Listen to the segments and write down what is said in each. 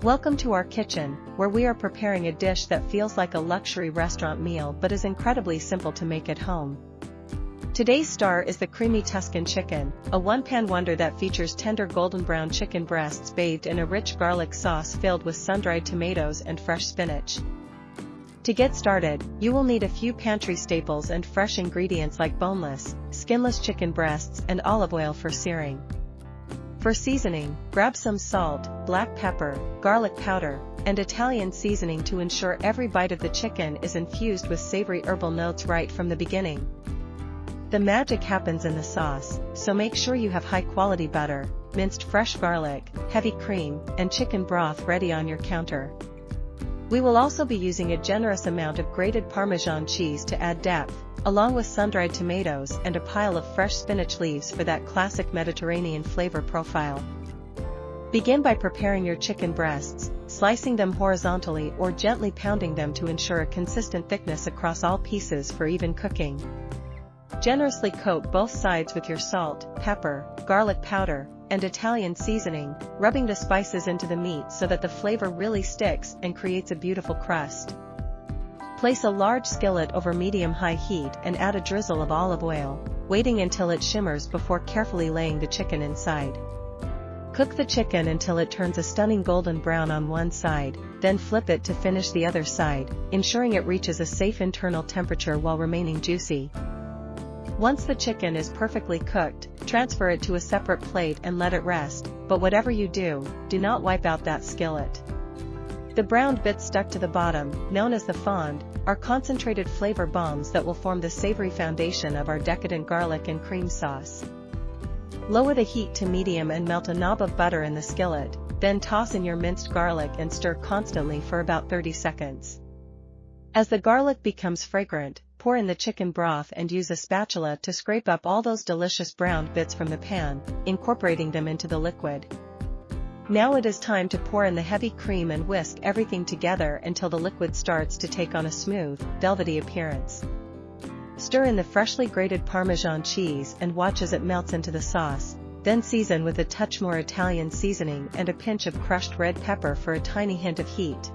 Welcome to our kitchen, where we are preparing a dish that feels like a luxury restaurant meal but is incredibly simple to make at home. Today's star is the creamy Tuscan chicken, a one-pan wonder that features tender golden brown chicken breasts bathed in a rich garlic sauce filled with sun-dried tomatoes and fresh spinach. To get started, you will need a few pantry staples and fresh ingredients like boneless, skinless chicken breasts and olive oil for searing. For seasoning, grab some salt, black pepper, garlic powder, and Italian seasoning to ensure every bite of the chicken is infused with savory herbal notes right from the beginning. The magic happens in the sauce, so make sure you have high-quality butter, minced fresh garlic, heavy cream, and chicken broth ready on your counter. We will also be using a generous amount of grated Parmesan cheese to add depth, along with sun-dried tomatoes and a pile of fresh spinach leaves for that classic Mediterranean flavor profile. Begin by preparing your chicken breasts, slicing them horizontally or gently pounding them to ensure a consistent thickness across all pieces for even cooking. Generously coat both sides with your salt, pepper, garlic powder, and Italian seasoning, rubbing the spices into the meat so that the flavor really sticks and creates a beautiful crust. Place a large skillet over medium-high heat and add a drizzle of olive oil, waiting until it shimmers before carefully laying the chicken inside. Cook the chicken until it turns a stunning golden brown on one side, then flip it to finish the other side, ensuring it reaches a safe internal temperature while remaining juicy. Once the chicken is perfectly cooked, transfer it to a separate plate and let it rest, but whatever you do, do not wipe out that skillet. The browned bits stuck to the bottom, known as the fond, are concentrated flavor bombs that will form the savory foundation of our decadent garlic and cream sauce. Lower the heat to medium and melt a knob of butter in the skillet, then toss in your minced garlic and stir constantly for about 30 seconds. As the garlic becomes fragrant, pour in the chicken broth and use a spatula to scrape up all those delicious browned bits from the pan, incorporating them into the liquid. Now it is time to pour in the heavy cream and whisk everything together until the liquid starts to take on a smooth, velvety appearance. Stir in the freshly grated Parmesan cheese and watch as it melts into the sauce, then season with a touch more Italian seasoning and a pinch of crushed red pepper for a tiny hint of heat.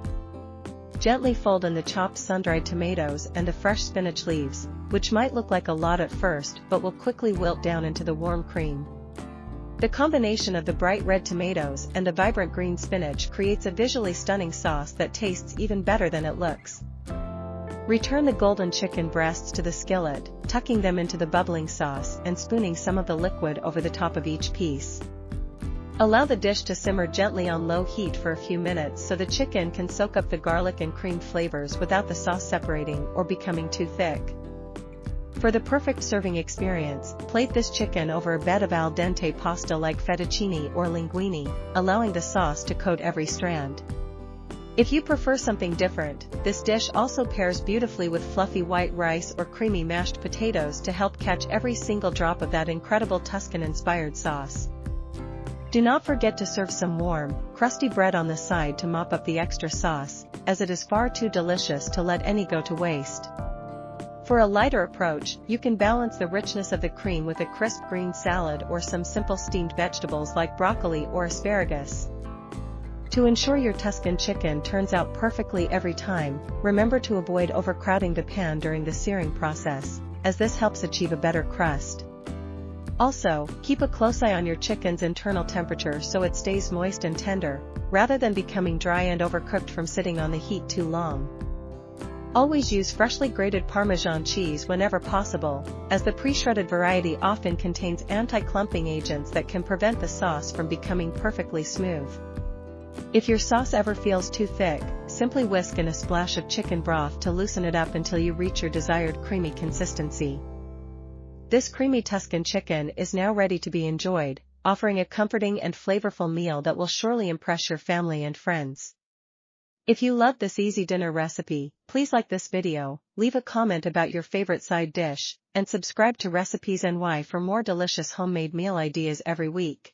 Gently fold in the chopped sun-dried tomatoes and the fresh spinach leaves, which might look like a lot at first but will quickly wilt down into the warm cream. The combination of the bright red tomatoes and the vibrant green spinach creates a visually stunning sauce that tastes even better than it looks. Return the golden chicken breasts to the skillet, tucking them into the bubbling sauce and spooning some of the liquid over the top of each piece. Allow the dish to simmer gently on low heat for a few minutes so the chicken can soak up the garlic and cream flavors without the sauce separating or becoming too thick. For the perfect serving experience, plate this chicken over a bed of al dente pasta like fettuccine or linguine, allowing the sauce to coat every strand. If you prefer something different, this dish also pairs beautifully with fluffy white rice or creamy mashed potatoes to help catch every single drop of that incredible Tuscan-inspired sauce. Do not forget to serve some warm, crusty bread on the side to mop up the extra sauce, as it is far too delicious to let any go to waste. For a lighter approach, you can balance the richness of the cream with a crisp green salad or some simple steamed vegetables like broccoli or asparagus. To ensure your Tuscan chicken turns out perfectly every time, remember to avoid overcrowding the pan during the searing process, as this helps achieve a better crust. Also, keep a close eye on your chicken's internal temperature so it stays moist and tender, rather than becoming dry and overcooked from sitting on the heat too long. Always use freshly grated Parmesan cheese whenever possible, as the pre-shredded variety often contains anti-clumping agents that can prevent the sauce from becoming perfectly smooth. If your sauce ever feels too thick, simply whisk in a splash of chicken broth to loosen it up until you reach your desired creamy consistency. This creamy Tuscan chicken is now ready to be enjoyed, offering a comforting and flavorful meal that will surely impress your family and friends. If you love this easy dinner recipe, please like this video, leave a comment about your favorite side dish, and subscribe to RecipesNY for more delicious homemade meal ideas every week.